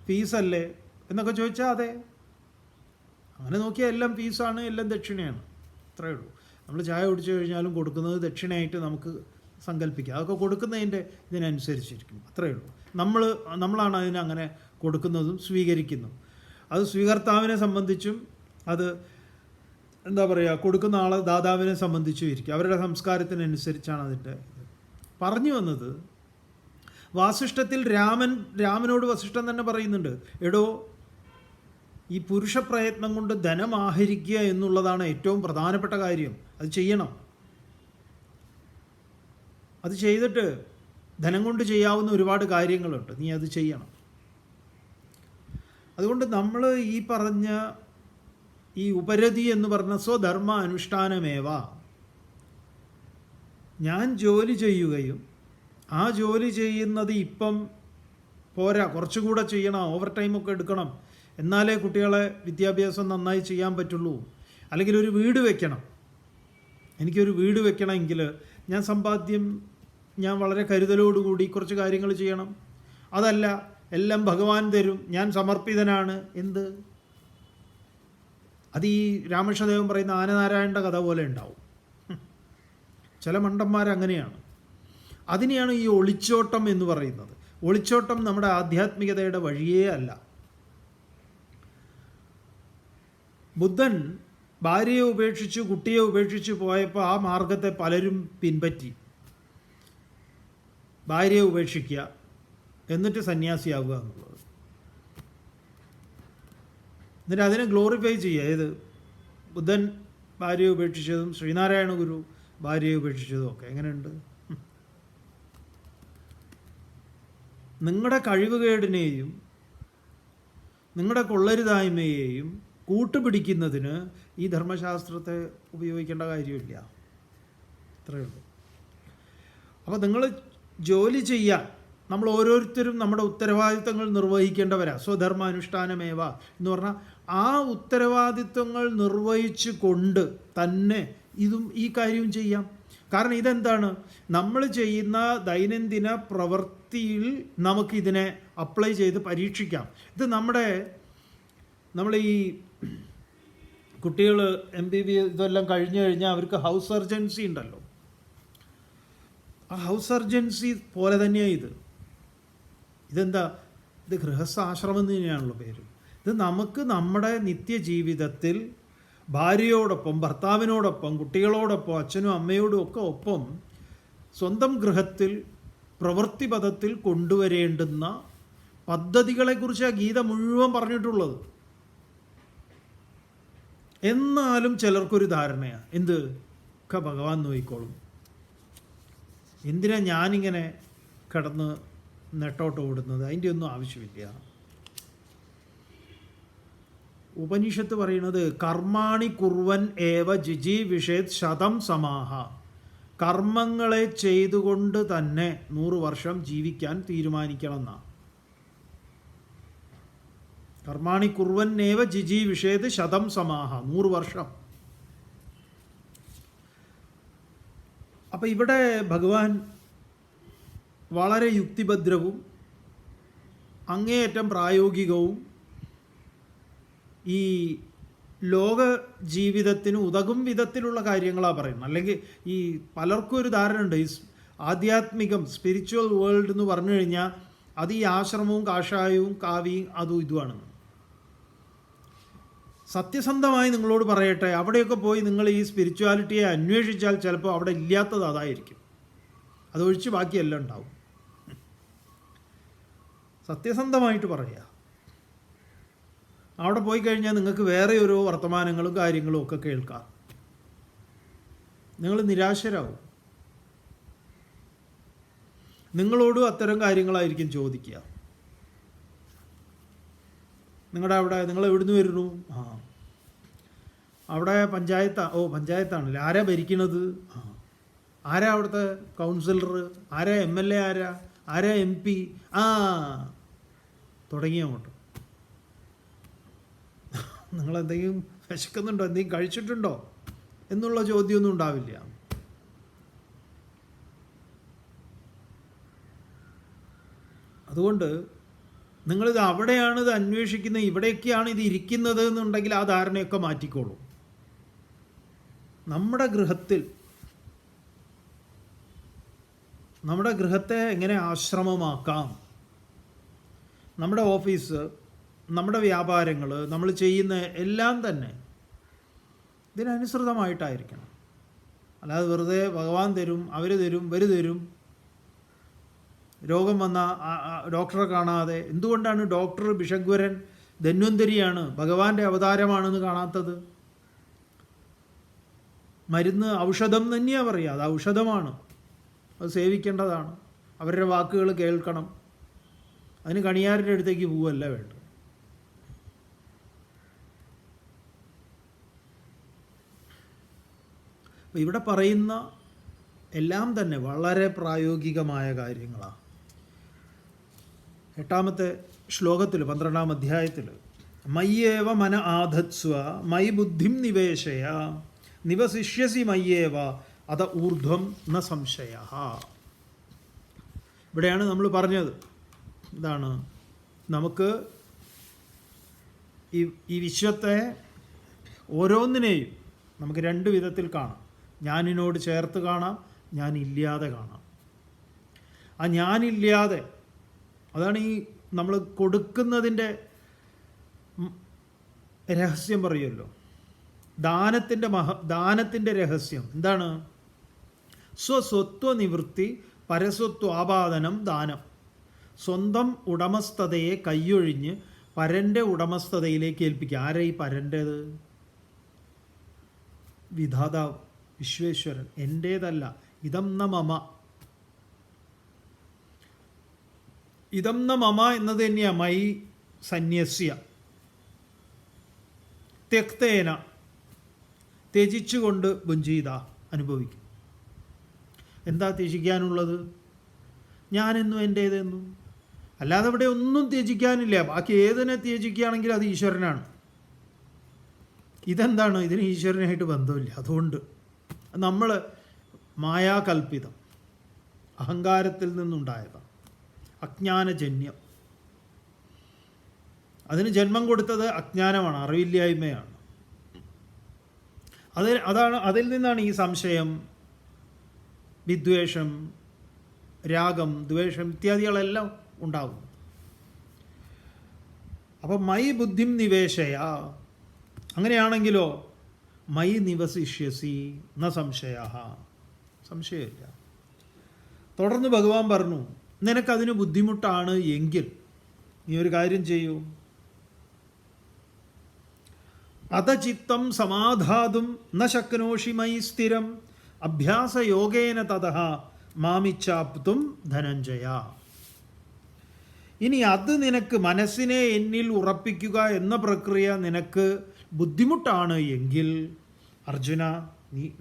ഫീസല്ലേ എന്നൊക്കെ ചോദിച്ചാൽ അതെ, അങ്ങനെ നോക്കിയാൽ എല്ലാം ഫീസാണ്, എല്ലാം ദക്ഷിണയാണ്, അത്രയേ ഉള്ളൂ. നമ്മൾ ചായ കുടിച്ചു കഴിഞ്ഞാലും കൊടുക്കുന്നത് ദക്ഷിണയായിട്ട് നമുക്ക് സങ്കല്പിക്കുക. അതൊക്കെ കൊടുക്കുന്നതിൻ്റെ ഇതിനനുസരിച്ചിരിക്കും, അത്രയേ ഉള്ളൂ. നമ്മളാണ് അതിന് അങ്ങനെ കൊടുക്കുന്നതും സ്വീകരിക്കുന്നതും. അത് സ്വീകർത്താവിനെ സംബന്ധിച്ചും അത് എന്താ പറയുക, കൊടുക്കുന്ന ആളെ ദാതാവിനെ സംബന്ധിച്ചും ഇരിക്കും. അവരുടെ സംസ്കാരത്തിനനുസരിച്ചാണ് അതിൻ്റെ പറഞ്ഞു വന്നത്. വാസിഷ്ഠത്തിൽ രാമനോട് വസിഷ്ഠൻ തന്നെ പറയുന്നുണ്ട്, എടോ, ഈ പുരുഷ പ്രയത്നം കൊണ്ട് ധനം ആഹരിക്കുക എന്നുള്ളതാണ് ഏറ്റവും പ്രധാനപ്പെട്ട കാര്യം. അത് ചെയ്യണം. അത് ചെയ്തിട്ട് ധനം കൊണ്ട് ചെയ്യാവുന്ന ഒരുപാട് കാര്യങ്ങളുണ്ട്, നീ അത് ചെയ്യണം. അതുകൊണ്ട് നമ്മൾ ഈ പറഞ്ഞ ഈ ഉപരതി എന്ന് പറഞ്ഞ സ്വധർമ്മ അനുഷ്ഠാനമേവ, ഞാൻ ജോലി ചെയ്യുകയും ആ ജോലി ചെയ്യുന്നത് ഇപ്പം പോരാ, കുറച്ചുകൂടെ ചെയ്യണം, ഓവർ ടൈമൊക്കെ എടുക്കണം, എന്നാലേ കുട്ടികളെ വിദ്യാഭ്യാസം നന്നായി ചെയ്യാൻ പറ്റുള്ളൂ. അല്ലെങ്കിൽ ഒരു വീട് വെക്കണം, എനിക്കൊരു വീട് വെക്കണമെങ്കിൽ ഞാൻ സമ്പാദ്യം ഞാൻ വളരെ കരുതലോടുകൂടി കുറച്ച് കാര്യങ്ങൾ ചെയ്യണം. അതല്ല, എല്ലാം ഭഗവാൻ തരും, ഞാൻ സമർപ്പിതനാണ്. എന്ത്? അത് ഈ രാമകൃഷ്ണദേവൻ പറയുന്ന ആനനാരായണൻ്റെ കഥ പോലെ ഉണ്ടാവും. ചില മണ്ടന്മാരങ്ങനെയാണ്. അതിനെയാണ് ഈ ഒളിച്ചോട്ടം എന്ന് പറയുന്നത്. ഒളിച്ചോട്ടം നമ്മുടെ ആധ്യാത്മികതയുടെ വഴിയേ അല്ല. ബുദ്ധൻ ഭാര്യയെ ഉപേക്ഷിച്ച് കുട്ടിയെ ഉപേക്ഷിച്ച് പോയപ്പോൾ ആ മാർഗത്തെ പലരും പിൻപറ്റി. ഭാര്യയെ ഉപേക്ഷിക്കുക, എന്നിട്ട് സന്യാസിയാവുക എന്നുള്ളത്. എന്നിട്ട് അതിനെ ഗ്ലോറിഫൈ ചെയ്യുക. ഏത്? ബുദ്ധൻ ഭാര്യയെ ഉപേക്ഷിച്ചതും ശ്രീനാരായണ ഗുരു ഭാര്യയെ ഉപേക്ഷിച്ചതും ഒക്കെ എങ്ങനെയുണ്ട്? നിങ്ങളുടെ കഴിവുകേടിനെയും നിങ്ങളുടെ കൊള്ളരുതായ്മയെയും കൂട്ടുപിടിക്കുന്നതിന് ഈ ധർമ്മശാസ്ത്രത്തെ ഉപയോഗിക്കേണ്ട കാര്യമില്ല, അത്രയേ ഉള്ളൂ. അപ്പോൾ നിങ്ങൾ ജോലി ചെയ്യാൻ നമ്മൾ ഓരോരുത്തരും നമ്മുടെ ഉത്തരവാദിത്തങ്ങൾ നിർവഹിക്കേണ്ടവരാണ്. സ്വധർമാനുഷ്ഠാനമേവ എന്ന് പറഞ്ഞാൽ ആ ഉത്തരവാദിത്തങ്ങൾ നിർവഹിച്ചു കൊണ്ട് തന്നെ ഈ കാര്യവും ചെയ്യാം. കാരണം ഇതെന്താണ്, നമ്മൾ ചെയ്യുന്ന ദൈനംദിന പ്രവൃത്തിയിൽ നമുക്കിതിനെ അപ്ലൈ ചെയ്ത് പരീക്ഷിക്കാം. ഇത് നമ്മൾ ഈ കുട്ടികൾ MBBS ഇതെല്ലാം കഴിഞ്ഞു കഴിഞ്ഞാൽ അവർക്ക് ഹൗസ് സർജൻസി ഉണ്ടല്ലോ. ആ ഹൗസ് സർജൻസി പോലെ തന്നെയാണ് ഇതെന്താ, ഇത് ഗൃഹസ്ഥാശ്രമം തന്നെയാണല്ലോ പേര്. ഇത് നമുക്ക് നമ്മുടെ നിത്യജീവിതത്തിൽ ഭാര്യയോടൊപ്പം, ഭർത്താവിനോടൊപ്പം, കുട്ടികളോടൊപ്പം, അച്ഛനും അമ്മയോടും ഒക്കെ ഒപ്പം സ്വന്തം ഗൃഹത്തിൽ പ്രവൃത്തിപഥത്തിൽ കൊണ്ടുവരേണ്ടുന്ന പദ്ധതികളെക്കുറിച്ചാണ് ഗീത മുഴുവൻ പറഞ്ഞിട്ടുള്ളത്. എന്നാലും ചിലർക്കൊരു ധാരണയാണ്, എന്ത് ഒക്കെ ഭഗവാൻ നോക്കിക്കോളും, എന്തിനാ ഞാനിങ്ങനെ കിടന്ന് നെട്ടോട്ട് ഓടുന്നത്, അതിൻ്റെ ഒന്നും ആവശ്യമില്ല. ഉപനിഷത്ത് പറയുന്നത് കർമാണി കുർവൻ ഏവ ജിജീവിഷേത് ശതം സമാഹ, കർമ്മങ്ങളെ ചെയ്തുകൊണ്ട് തന്നെ 100 വർഷം ജീവിക്കാൻ തീരുമാനിക്കണം എന്നാണ്. കർമാണി കുർവന്നേവ ജിജീവിഷേത് ശതം സമാഹ, 100 വർഷം. അപ്പം ഇവിടെ ഭഗവാൻ വളരെ യുക്തിഭദ്രവും അങ്ങേയറ്റം പ്രായോഗികവും ഈ ലോക ജീവിതത്തിന് ഉതകും വിധത്തിലുള്ള കാര്യങ്ങളാണ് പറയുന്നത്. അല്ലെങ്കിൽ ഈ പലർക്കും ഒരു ധാരണ ഉണ്ട്, ഈ ആധ്യാത്മികം സ്പിരിച്വൽ വേൾഡ് എന്ന് പറഞ്ഞു കഴിഞ്ഞാൽ അത് ഈ ആശ്രമവും കാഷായവും കാവിയും അതും ഇതുമാണെന്ന്. സത്യസന്ധമായി നിങ്ങളോട് പറയട്ടെ, അവിടെയൊക്കെ പോയി നിങ്ങൾ ഈ സ്പിരിച്വാലിറ്റിയെ അന്വേഷിച്ചാൽ ചിലപ്പോൾ അവിടെ ഇല്ലാത്തത് അതായിരിക്കും. അതൊഴിച്ച് ബാക്കിയെല്ലാം ഉണ്ടാവും. സത്യസന്ധമായിട്ട് പറയുക. അവിടെ പോയി കഴിഞ്ഞാൽ നിങ്ങൾക്ക് വേറെ ഓരോ വർത്തമാനങ്ങളും കാര്യങ്ങളും ഒക്കെ കേൾക്കാം. നിങ്ങൾ നിരാശരാകും. നിങ്ങളോടും അത്തരം കാര്യങ്ങളായിരിക്കും ചോദിക്കുക. നിങ്ങളുടെ അവിടെ നിങ്ങൾ എവിടുന്ന് വരുന്നു? അവിടെ പഞ്ചായത്താണല്ലേ. ആരാ ഭരിക്കണത്? ആരാ അവിടുത്തെ കൗൺസിലർ? ആരാ MLA? ആരാ MP? തുടങ്ങി അങ്ങോട്ട്. നിങ്ങളെന്തെങ്കിലും വിശക്കുന്നുണ്ടോ, എന്തെങ്കിലും കഴിച്ചിട്ടുണ്ടോ എന്നുള്ള ചോദ്യമൊന്നും ഉണ്ടാവില്ല. അതുകൊണ്ട് നിങ്ങളിത് അവിടെയാണ് ഇത് അന്വേഷിക്കുന്നത്, ഇവിടെയൊക്കെയാണ് ഇത് ഇരിക്കുന്നത് എന്നുണ്ടെങ്കിൽ ആ ധാരണയൊക്കെ മാറ്റിക്കോളൂ. നമ്മുടെ ഗൃഹത്തെ എങ്ങനെ ആശ്രമമാക്കാം, നമ്മുടെ ഓഫീസ്, നമ്മുടെ വ്യാപാരങ്ങൾ, നമ്മൾ ചെയ്യുന്ന എല്ലാം തന്നെ ഇതിനനുസൃതമായിട്ടായിരിക്കണം. അല്ലാതെ വെറുതെ ഭഗവാൻ തരും, അവർ തരും, ഇവർ തരും, രോഗം വന്ന ഡോക്ടറെ കാണാതെ. എന്തുകൊണ്ടാണ് ഡോക്ടർ ഭിഷഗ്വരൻ ധന്വന്തരിയാണ്, ഭഗവാന്റെ അവതാരമാണെന്ന് കാണാത്തത്? മരുന്ന് ഔഷധം തന്നെയാണ് പറയുക, അത് ഔഷധമാണ്, അത് സേവിക്കേണ്ടതാണ്, അവരുടെ വാക്കുകൾ കേൾക്കണം. അതിന് കണിയാരുടെ അടുത്തേക്ക് പോവല്ല വേണ്ടത്. അപ്പോൾ ഇവിടെ പറയുന്ന എല്ലാം തന്നെ വളരെ പ്രായോഗികമായ കാര്യങ്ങളാണ്. 8ാമത്തെ ശ്ലോകത്തിൽ 12ാം അധ്യായത്തിൽ മയ്യേവ മന ആധത്സ്വ മയി ബുദ്ധിം നിവേശയ നിവസിഷ്യസി മയ്യേവ അത ഊർധ്വം ന സംശയ. ഇവിടെയാണ് നമ്മൾ പറഞ്ഞത് ഇതാണ്, നമുക്ക് ഈ വിശ്വത്തെ ഓരോന്നിനെയും നമുക്ക് 2 വിധത്തിൽ കാണാം. ഞാനിനോട് ചേർത്ത് കാണാം, ഞാനില്ലാതെ കാണാം. ആ ഞാനില്ലാതെ, അതാണ് ഈ നമ്മൾ കൊടുക്കുന്നതിൻ്റെ രഹസ്യം പറയുമല്ലോ. ദാനത്തിൻ്റെ രഹസ്യം എന്താണ്? സ്വസ്വത്വ നിവൃത്തി പരസ്വത്വാപാദനം ദാനം. സ്വന്തം ഉടമസ്ഥതയെ കൈയൊഴിഞ്ഞ് പരൻ്റെ ഉടമസ്ഥതയിലേക്ക് ഏൽപ്പിക്കുക. ആരാ ഈ പരൻ്റേത്? വിധാതാവ്, വിശ്വേശ്വരൻ. എൻ്റേതല്ല. ഇതം ന മമ. ഇതം ന മമ എന്നത് തന്നെയാണ് മൈ സന്യസ്യ തെക്തേന, ത്യജിച്ചുകൊണ്ട് ഭുഞ്ചീത, അനുഭവിക്കും. എന്താ ത്യജിക്കാനുള്ളത്? ഞാനെന്നും എൻ്റേതെന്നും. അല്ലാതെ ഇവിടെ ഒന്നും ത്യജിക്കാനില്ല. ബാക്കി ഏതിനെ ത്യജിക്കുകയാണെങ്കിൽ അത് ഈശ്വരനാണ്. ഇതെന്താണ്? ഇതിന് ഈശ്വരനായിട്ട് ബന്ധമില്ല. അതുകൊണ്ട് നമ്മൾ മായാകൽപ്പിതം, അഹങ്കാരത്തിൽ നിന്നുണ്ടായതാണ്, അജ്ഞാനജന്യം. അതിന് ജന്മം കൊടുത്തത് അജ്ഞാനമാണ്, അറിവില്ലായ്മയാണ്. അതിൽ നിന്നാണ് ഈ സംശയം, വിദ്വേഷം, രാഗം, ദ്വേഷം ഇത്യാദികളെല്ലാം ഉണ്ടാകും. അപ്പം മൈ ബുദ്ധിം നിവേശയ, അങ്ങനെയാണെങ്കിലോ മൈ നിവസിഷ്യസി ന സംശയ, സംശയമില്ല. തുടർന്ന് ഭഗവാൻ പറഞ്ഞു, നിനക്കതിന് ബുദ്ധിമുട്ടാണ് എങ്കിൽ നീ ഒരു കാര്യം ചെയ്യൂ. അധചിത്തം സമാധാതും ന ശക്നോഷി മൈ സ്ഥിരം അഭ്യാസയോഗേന തതഃ മാമിച്ഛാപ്തും ധനഞ്ജയ. ഇനി അത് നിനക്ക് മനസ്സിനെ എന്നിൽ ഉറപ്പിക്കുക എന്ന പ്രക്രിയ നിനക്ക് ബുദ്ധിമുട്ടാണ് എങ്കിൽ അർജുന,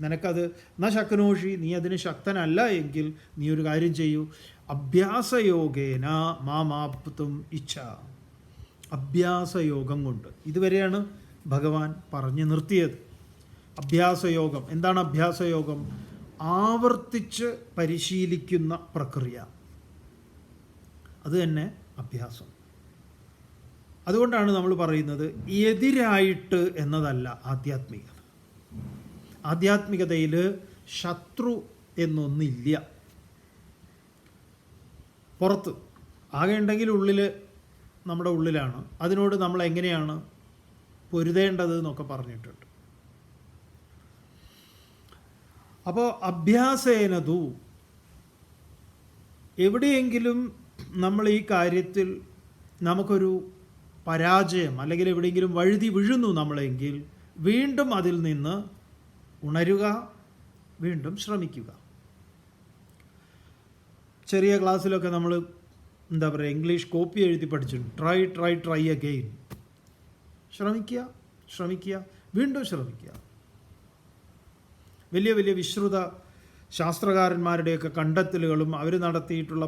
നിനക്കത് ന ശക്നോഷി, നീ അതിന് ശക്തനല്ല എങ്കിൽ നീ ഒരു കാര്യം ചെയ്യൂ. അഭ്യാസയോഗേന മാമാപ്തും ഇച്ഛ, അഭ്യാസയോഗം കൊണ്ട്. ഇതുവരെയാണ് ഭഗവാൻ പറഞ്ഞു നിർത്തിയത്. അഭ്യാസയോഗം എന്താണ്? അഭ്യാസയോഗം ആവർത്തിച്ച് പരിശീലിക്കുന്ന പ്രക്രിയ, അത് തന്നെ അഭ്യാസം. അതുകൊണ്ടാണ് നമ്മൾ പറയുന്നത് എതിരായിട്ട് എന്നതല്ല ആധ്യാത്മികത. ആധ്യാത്മികതയിൽ ശത്രു എന്നൊന്നില്ല. പുറത്ത് ആകെ ഉണ്ടെങ്കിൽ ഉള്ളിൽ, നമ്മുടെ ഉള്ളിലാണ്. അതിനോട് നമ്മൾ എങ്ങനെയാണ് പൊരുതേണ്ടത് എന്നൊക്കെ പറഞ്ഞിട്ടുണ്ട്. അപ്പോൾ അഭ്യാസേനതു, എവിടെയെങ്കിലും നമ്മൾ ഈ കാര്യത്തിൽ നമുക്കൊരു പരാജയം അല്ലെങ്കിൽ എവിടെയെങ്കിലും വഴുതി വീഴുന്നു നമ്മളെങ്കിൽ വീണ്ടും അതിൽ നിന്ന് ഉണരുക, വീണ്ടും ശ്രമിക്കുക. ചെറിയ ക്ലാസ്സിലൊക്കെ നമ്മൾ എന്താ പറയുക, ഇംഗ്ലീഷ് കോപ്പി എഴുതി പഠിച്ചിട്ടുണ്ട്. Try try try again. ശ്രമിക്കുക, ശ്രമിക്കുക, വീണ്ടും ശ്രമിക്കുക. വലിയ വലിയ വിശ്രുത ശാസ്ത്രകാരന്മാരുടെയൊക്കെ കണ്ടെത്തലുകളും അവർ നടത്തിയിട്ടുള്ള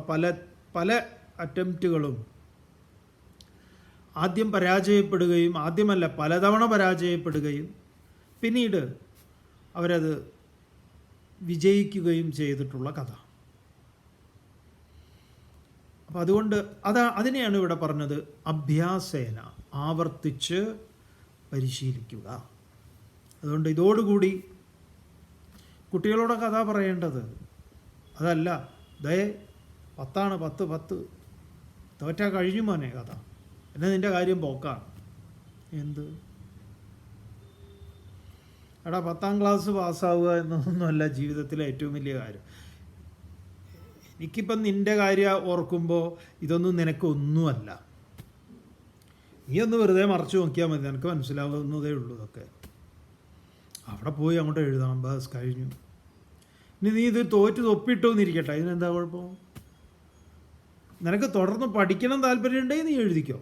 പല അറ്റംപ്റ്റുകളും ആദ്യം പരാജയപ്പെടുകയും, ആദ്യമല്ല പലതവണ പരാജയപ്പെടുകയും പിന്നീട് അവരത് വിജയിക്കുകയും ചെയ്തിട്ടുള്ള കഥ. അപ്പോൾ അതുകൊണ്ട് അതിനെയാണ് ഇവിടെ പറഞ്ഞത് അഭ്യാസേന, ആവർത്തിച്ച് പരിശീലിക്കുക. അതുകൊണ്ട് ഇതോടുകൂടി കുട്ടികളോട് കഥ പറയേണ്ടത് അതല്ല, 10 തോറ്റാ കഴിഞ്ഞു മോനെ കഥ, എന്നെ നിൻ്റെ കാര്യം പോക്കാണ്. എന്ത് എടാ, 10ാം ക്ലാസ് പാസ്സാവുക എന്നൊന്നുമല്ല ജീവിതത്തിലെ ഏറ്റവും വലിയ കാര്യം. എനിക്കിപ്പം നിൻ്റെ കാര്യം ഓർക്കുമ്പോൾ ഇതൊന്നും നിനക്കൊന്നുമല്ല. നീ ഒന്ന് വെറുതെ മറച്ചു നോക്കിയാൽ മതി, നിനക്ക് മനസ്സിലാവുന്നതേ ഉള്ളൂ. ഇതൊക്കെ അവിടെ പോയി അങ്ങോട്ട് എഴുതണം, ബസ് കഴിഞ്ഞു. ഇനി നീ ഇത് തൊപ്പിട്ടു എന്നിരിക്കട്ടെ, ഇതിനെന്താ കുഴപ്പം? നിനക്ക് തുടർന്ന് പഠിക്കണം താല്പര്യമുണ്ടെങ്കിൽ നീ എഴുതിക്കോ.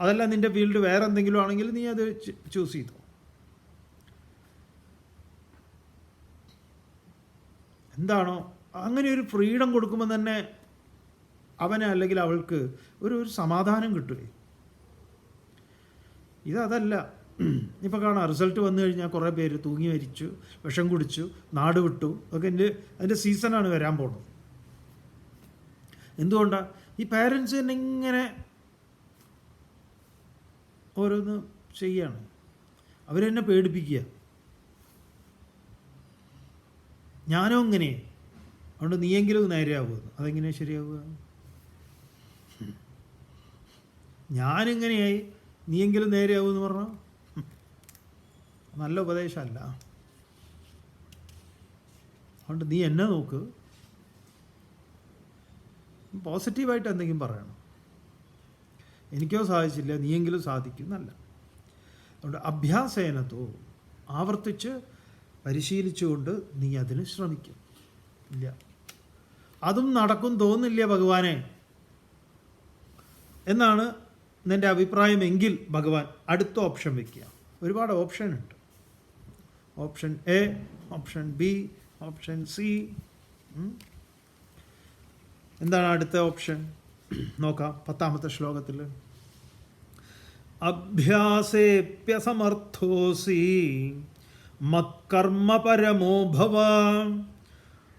അതല്ല നിൻ്റെ ഫീൽഡ് വേറെ എന്തെങ്കിലും ആണെങ്കിൽ നീ അത് ചൂസ് ചെയ്തോ. എന്താണോ അങ്ങനെ ഒരു ഫ്രീഡം കൊടുക്കുമ്പോൾ തന്നെ അവന് അല്ലെങ്കിൽ അവൾക്ക് ഒരു സമാധാനം കിട്ടുകയെ. ഇതല്ല. ഇപ്പോൾ കാണാം, റിസൾട്ട് വന്നു കഴിഞ്ഞാൽ കുറേ പേര് തൂങ്ങി മരിച്ചു, വിഷം കുടിച്ചു, നാട് വിട്ടു ഒക്കെ. അതിൻ്റെ സീസണാണ് വരാൻ പോകുന്നത്. എന്തുകൊണ്ടാണ്? ഈ പാരൻസ് തന്നെ ഇങ്ങനെ ഓരോന്ന് ചെയ്യാണ്, അവരെന്നെ പേടിപ്പിക്കുക. ഞാനോ ഇങ്ങനെ, അതുകൊണ്ട് നീയെങ്കിലും നേരെയാവുമെന്ന്. അതെങ്ങനെയാണ് ശരിയാവുക? ഞാനിങ്ങനെയായി, നീയെങ്കിലും നേരെയാവുമെന്ന് പറഞ്ഞാൽ നല്ല ഉപദേശമല്ല. അതുകൊണ്ട് നീ എന്നെ നോക്ക്, പോസിറ്റീവായിട്ട് എന്തെങ്കിലും പറയണം. എനിക്കോ സാധിച്ചില്ല, നീയെങ്കിലും സാധിക്കും എന്നല്ല. അതുകൊണ്ട് അഭ്യാസേനത്തോ, ആവർത്തിച്ച് പരിശീലിച്ചുകൊണ്ട് നീ അതിന് ശ്രമിക്കും. ഇല്ല, അതും നടക്കും തോന്നില്ല ഭഗവാനെ എന്നാണ് നിൻ്റെ അഭിപ്രായമെങ്കിൽ ഭഗവാൻ അടുത്ത ഓപ്ഷൻ വയ്ക്കുക. ഒരുപാട് ഓപ്ഷൻ ഉണ്ട്. Option A, option B, option C. എന്താണ് അടുത്ത ഓപ്ഷൻ? നോക്കാം 10ാമത്തെ ശ്ലോകത്തിൽ. അഭ്യാസേപ്യസമർത്ഥോസി മത്കർമ്മ പരമോ ഭവ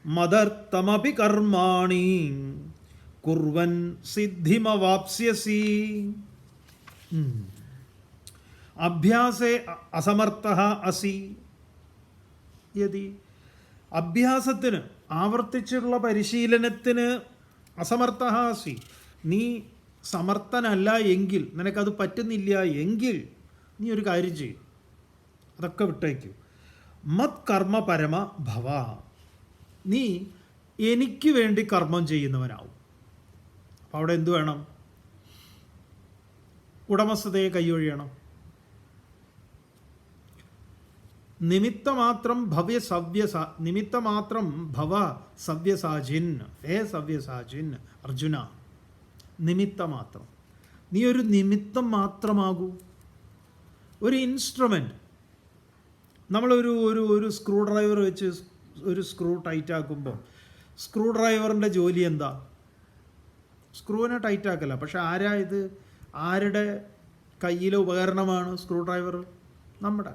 മദർത്ഥമപി കർമാണി കുർവൻ സിദ്ധിമവാപ്സ്യസി. അഭ്യാസേ അസമർത്ഥഃ അസി യദി. അഭ്യാസത്തിന്, ആവർത്തിച്ചുള്ള പരിശീലനത്തിന് അസമർത്ഥഃ അസി, നീ സമർത്ഥനല്ല എങ്കിൽ, നിനക്കത് പറ്റുന്നില്ല എങ്കിൽ നീ ഒരു കാര്യം ചെയ്യും, അതൊക്കെ വിട്ടേക്കൂ. മത് കർമ്മ പരമ ഭവ, നീ എനിക്ക് വേണ്ടി കർമ്മം ചെയ്യുന്നവനാവും. അപ്പോൾ അവിടെ എന്തു വേണം? ഉടമസ്ഥതയെ കൈയൊഴിയണം. നിമിത്തമാത്രം നിമിത്തമാത്രം ഭവ സവ്യസാചിൻ. ഹേ സവ്യസാചിൻ അർജുന, നിമിത്തമാത്രം. നീ ഒരു നിമിത്തം മാത്രമാകൂ, ഒരു ഇൻസ്ട്രുമെൻ്റ്. നമ്മളൊരു സ്ക്രൂ ഡ്രൈവർ വെച്ച് ഒരു സ്ക്രൂ ടൈറ്റാക്കുമ്പോൾ സ്ക്രൂ ഡ്രൈവറിൻ്റെ ജോലി എന്താ? സ്ക്രൂവിനെ ടൈറ്റാക്കല്ല. പക്ഷെ ആരാ ഇത് ആരുടെ കയ്യിലെ ഉപകരണമാണ് സ്ക്രൂ ഡ്രൈവർ? നമ്മുടെ.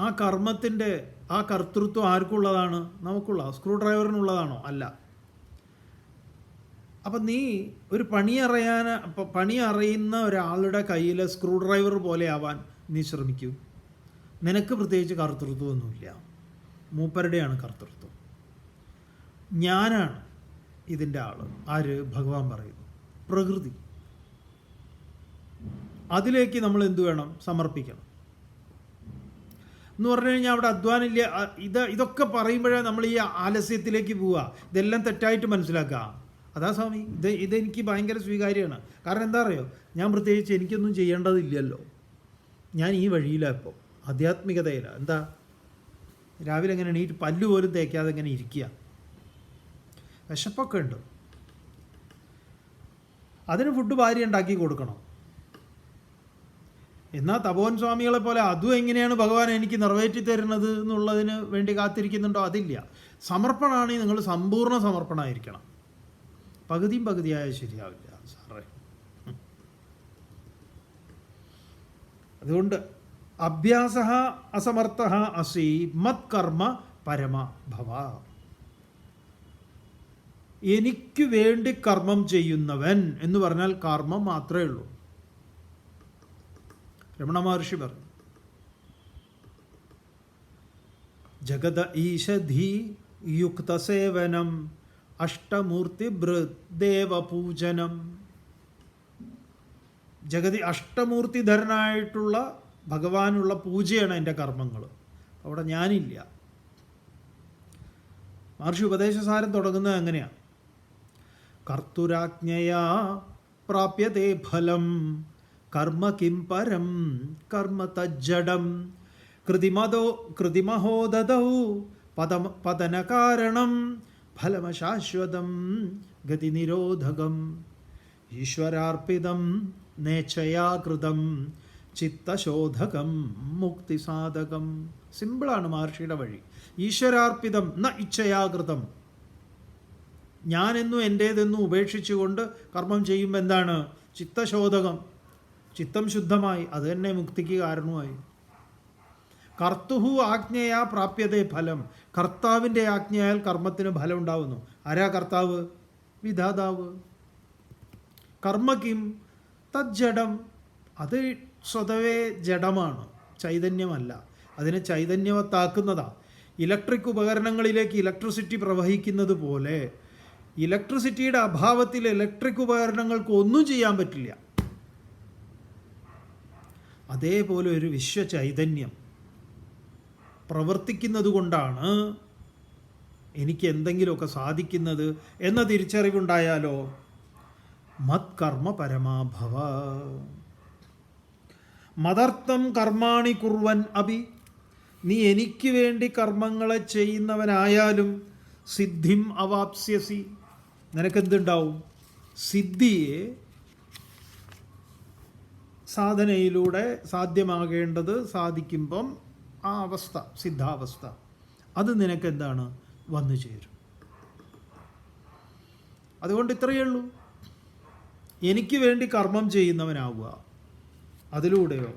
ആ കർമ്മത്തിൻ്റെ ആ കർത്തൃത്വം ആർക്കുള്ളതാണ്? നമുക്കുള്ള. സ്ക്രൂ ഡ്രൈവറിനുള്ളതാണോ? അല്ല. അപ്പം നീ ഒരു പണി അറിയുന്ന ഒരാളുടെ കയ്യിലെ സ്ക്രൂ ഡ്രൈവർ പോലെ ആവാൻ നീ ശ്രമിക്കൂ. നിനക്ക് പ്രത്യേകിച്ച് കർത്തൃത്വമൊന്നുമില്ല. മൂപ്പരുടെയാണ് കർത്തൃത്വം. ഞാനാണ് ഇതിൻ്റെ ആൾ. ആര്? ഭഗവാൻ പറയുന്നു. പ്രകൃതി. അതിലേക്ക് നമ്മൾ എന്തു വേണം? സമർപ്പിക്കണം എന്ന് പറഞ്ഞു കഴിഞ്ഞാൽ അവിടെ അധ്വാനമില്ല. ഇതൊക്കെ പറയുമ്പോഴേ നമ്മൾ ഈ ആലസ്യത്തിലേക്ക് പോവുക. ഇതെല്ലാം തെറ്റായിട്ട് മനസ്സിലാക്കുക. അതാ സ്വാമി, ഇതെനിക്ക് ഭയങ്കര സ്വീകാര്യമാണ്. കാരണം എന്താ അറിയോ, ഞാൻ പ്രത്യേകിച്ച് എനിക്കൊന്നും ചെയ്യേണ്ടതില്ലല്ലോ. ഞാൻ ഈ വഴിയിലാണ് ഇപ്പോൾ, ആധ്യാത്മികതയിലാണ്. എന്താ, രാവിലെ എങ്ങനെ എണീറ്റ് പല്ല് പോലും തേക്കാതെ ഇങ്ങനെ ഇരിക്കുക. വിശപ്പൊക്കെ ഉണ്ട്, അതിന് ഫുഡ് ഭാര്യ ഉണ്ടാക്കി കൊടുക്കണം. എന്നാൽ തപോവൻ സ്വാമികളെ പോലെ അതും എങ്ങനെയാണ് ഭഗവാൻ എനിക്ക് നിറവേറ്റി തരുന്നത് എന്നുള്ളതിന് വേണ്ടി കാത്തിരിക്കുന്നുണ്ടോ? അതില്ല. സമർപ്പണമാണെങ്കിൽ നിങ്ങൾ സമ്പൂർണ്ണ സമർപ്പണമായിരിക്കണം. പകുതിയും പകുതിയായ ശരിയാവില്ല സാറേ. അതുകൊണ്ട് അഭ്യാസ അസമർത്ഥ അസി മത്കർമ്മ പരമ ഭവ. എനിക്ക് വേണ്ടി കർമ്മം ചെയ്യുന്നവൻ എന്ന് പറഞ്ഞാൽ കർമ്മം മാത്രമേ ഉള്ളൂ. രമണ മഹർഷി പറഞ്ഞു, ജഗത ഈശധി യുക്തസേവനം അഷ്ടമൂർത്തി ദേവപൂജനം. ജഗതി അഷ്ടമൂർത്തിധരനായിട്ടുള്ള ഭഗവാനുള്ള പൂജയാണ് എൻ്റെ കർമ്മങ്ങൾ. അവിടെ ഞാനില്ല. മഹർഷി ഉപദേശസാരം തുടങ്ങുന്നത് അങ്ങനെയാണ്. കർത്തുരാജ്ഞയാ പ്രാപ്യതേ ഫലം കർമ്മ കിം പരം കർമ്മ തജ്ജഡം കൃതിമഹോ ദദൗ പതനകാരണം ഫലമശാശ്വതം ഗതിനിരോധകം ഈശ്വരാർപ്പിതം നേച്ഛയാ കൃതം ചിത്തശോധകം മുക്തിസാധകം. സിമ്പിളാണ് മഹർഷിയുടെ വഴി. ഈശ്വരാർപ്പിതം ന ഇച്ഛയാകൃതം. ഞാനെന്നും എൻ്റേതെന്നും ഉപേക്ഷിച്ചുകൊണ്ട് കർമ്മം ചെയ്യുമ്പോൾ എന്താണ്? ചിത്തശോധകം. ചിത്തം ശുദ്ധമായി. അത് തന്നെ മുക്തിക്ക് കാരണമായി. കർത്തുഹു ആജ്ഞയാ പ്രാപ്യതേ ഫലം. കർത്താവിൻ്റെ ആജ്ഞയാൽ കർമ്മത്തിന് ഫലം ഉണ്ടാവുന്നു. ആരാ കർത്താവ്? വിധാതാവ്. കർമ്മ കിം തജ്ജഡം. അത് സ്വതവേ ജഡമാണ്, ചൈതന്യമല്ല. അതിനെ ചൈതന്യവത്താക്കുന്നതാണ്. ഇലക്ട്രിക് ഉപകരണങ്ങളിലേക്ക് ഇലക്ട്രിസിറ്റി പ്രവഹിക്കുന്നത് പോലെ ഇലക്ട്രിസിറ്റിയുടെ അഭാവത്തിൽ ഇലക്ട്രിക് ഉപകരണങ്ങൾക്ക് ഒന്നും ചെയ്യാൻ പറ്റില്ല. അതേപോലെ ഒരു വിശ്വചൈതന്യം പ്രവർത്തിക്കുന്നത് കൊണ്ടാണ് എനിക്ക് എന്തെങ്കിലുമൊക്കെ സാധിക്കുന്നത് എന്ന തിരിച്ചറിവുണ്ടായാലോ മത്കർമ്മ പരമാഭവ. മദർത്ഥം കർമാണി കുർവൻ അഭി. നീ എനിക്ക് വേണ്ടി കർമ്മങ്ങളെ ചെയ്യുന്നവനായാലും സിദ്ധിം അവാപ്സ്യസി. നിനക്കെന്തുണ്ടാവും? സിദ്ധിയെ സാധനയിലൂടെ സാധ്യമാകേണ്ടത് സാധിക്കുമ്പം ആ അവസ്ഥ, സിദ്ധാവസ്ഥ, അത് നിനക്കെന്താണ്? വന്നു ചേരും. അതുകൊണ്ട് ഇത്രയേ ഉള്ളൂ, എനിക്ക് വേണ്ടി കർമ്മം ചെയ്യുന്നവനാവുക. അതിലൂടെയോ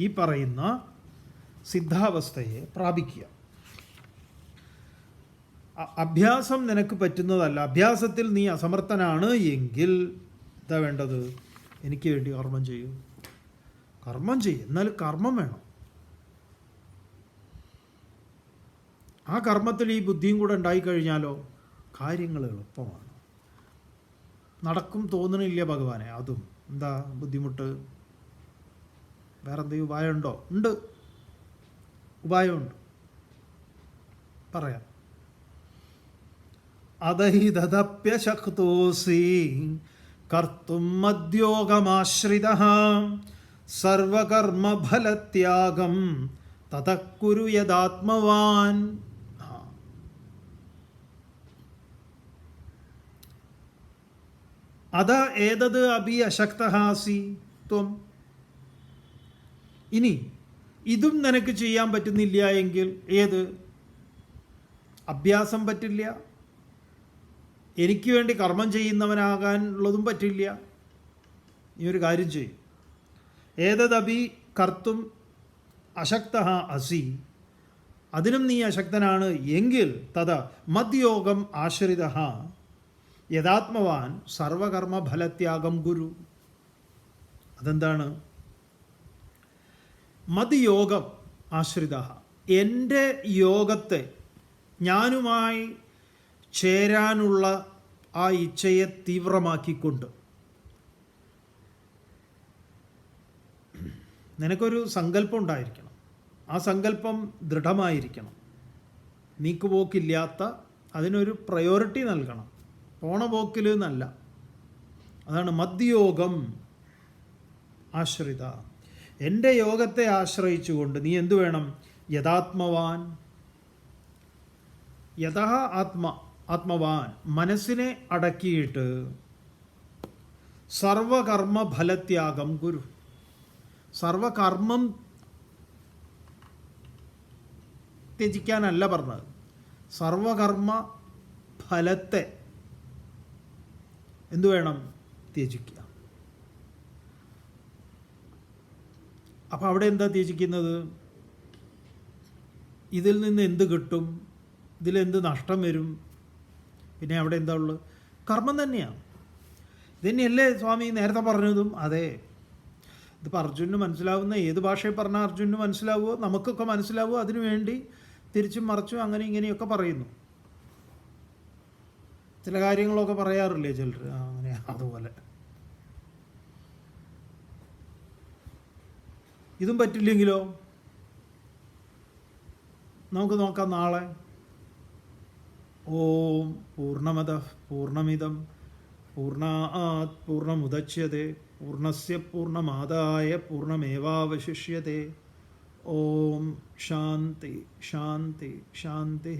ഈ പറയുന്ന സിദ്ധാവസ്ഥയെ പ്രാപിക്കുക. അഭ്യാസം നിനക്ക് പറ്റുന്നതല്ല. അഭ്യാസത്തിൽ നീ അസമർത്ഥനാണ് എങ്കിൽ എന്താ വേണ്ടത്? എനിക്ക് വേണ്ടി കർമ്മം ചെയ്യൂ. കർമ്മം ചെയ്യും. എന്നാൽ കർമ്മം വേണം. ആ കർമ്മത്തിൽ ഈ ബുദ്ധിയും കൂടെ ഉണ്ടായിക്കഴിഞ്ഞാലോ കാര്യങ്ങൾ എളുപ്പമാണ്. നടക്കും തോന്നണില്ല ഭഗവാനെ. അതും എന്താ ബുദ്ധിമുട്ട്? വേറെന്തെങ്കിലും ഉപായമുണ്ടോ? ഉണ്ട്, ഉപായമുണ്ട്, പറയാം. അതൈതദപ്യശക്തോസി കർത്തും മദ്യോഗമാശ്രിതഃ സർവകർമ്മഫലത്യാഗം തതഃ കുരു യദാത്മവാൻ. അത ഏതത് അഭി അശക്തഃ അസി ത്വം. ഇനി ഇതും നിനക്ക് ചെയ്യാൻ പറ്റുന്നില്ല എങ്കിൽ ഏത്? അഭ്യാസം പറ്റില്ല, എനിക്ക് വേണ്ടി കർമ്മം ചെയ്യുന്നവനാകാനുള്ളതും പറ്റില്ല, നീ ഒരു കാര്യം ചെയ്യും, ഏതദപി കർത്തും അശക്ത അസി, അതിനും നീ അശക്തനാണ് എങ്കിൽ തഥ മദ്യോഗം ആശ്രിത യഥാത്മവാൻ സർവകർമ്മ ഫലത്യാഗം ഗുരു. അതെന്താണ്? മദ്യോഗം ആശ്രിത, എൻ്റെ യോഗത്തെ, ഞാനുമായി ചേരാനുള്ള ആ ഇച്ഛയെ തീവ്രമാക്കിക്കൊണ്ട് നിനക്കൊരു സങ്കല്പം ഉണ്ടായിരിക്കണം. ആ സങ്കല്പം ദൃഢമായിരിക്കണം, നീക്കുപോക്കില്ലാത്ത, അതിനൊരു പ്രയോറിറ്റി നൽകണം, പോണ പോക്കിൽ എന്നല്ല. അതാണ് മദ്യോഗം ആശ്രിത. എൻ്റെ യോഗത്തെ ആശ്രയിച്ചുകൊണ്ട് നീ എന്തു വേണം? യഥാത്മവാൻ, യഥാ ആത്മവാൻ, മനസ്സിനെ അടക്കിയിട്ട് സർവകർമ്മ ഫലത്യാഗം ഗുരു. സർവകർമ്മം ത്യജിക്കാനല്ല പറഞ്ഞത്, സർവകർമ്മ ഫലത്തെ എന്തു വേണം? ത്യജിക്കുക. അപ്പോൾ അവിടെ എന്താ ത്യജിക്കുന്നത്? ഇതിൽ നിന്ന് എന്ത് കിട്ടും, ഇതിലെന്ത് നഷ്ടം വരും? പിന്നെ അവിടെ എന്താ ഉള്ളത്? കർമ്മം തന്നെയാണ്. ഇതന്നെയല്ലേ സ്വാമി നേരത്തെ പറഞ്ഞതും? അതെ, ഇതിപ്പോൾ അർജുനന് മനസ്സിലാവുന്ന ഏത് ഭാഷയിൽ പറഞ്ഞാൽ അർജുനന് മനസ്സിലാവുമോ, നമുക്കൊക്കെ മനസ്സിലാവുമോ, അതിനുവേണ്ടി തിരിച്ചും മറിച്ചും അങ്ങനെ ഇങ്ങനെയൊക്കെ പറയുന്നു. ചില കാര്യങ്ങളൊക്കെ പറയാറില്ലേ ചിലർ, അങ്ങനെ അതുപോലെ. ഇതും പറ്റില്ലെങ്കിലോ? നമുക്ക് നോക്കാം നാളെ. ഓം പൂർണ്ണമദഃ പൂർണ്ണമിദം പൂർണ്ണാത് പൂർണ്ണമുദച്യത്തെ പൂർണ്ണസ്യ പൂർണ്ണമാദായ പൂർണ്ണമേവാവശിഷ്യത്തെ. ഓം ശാന്തി ശാന്തി ശാന്തി.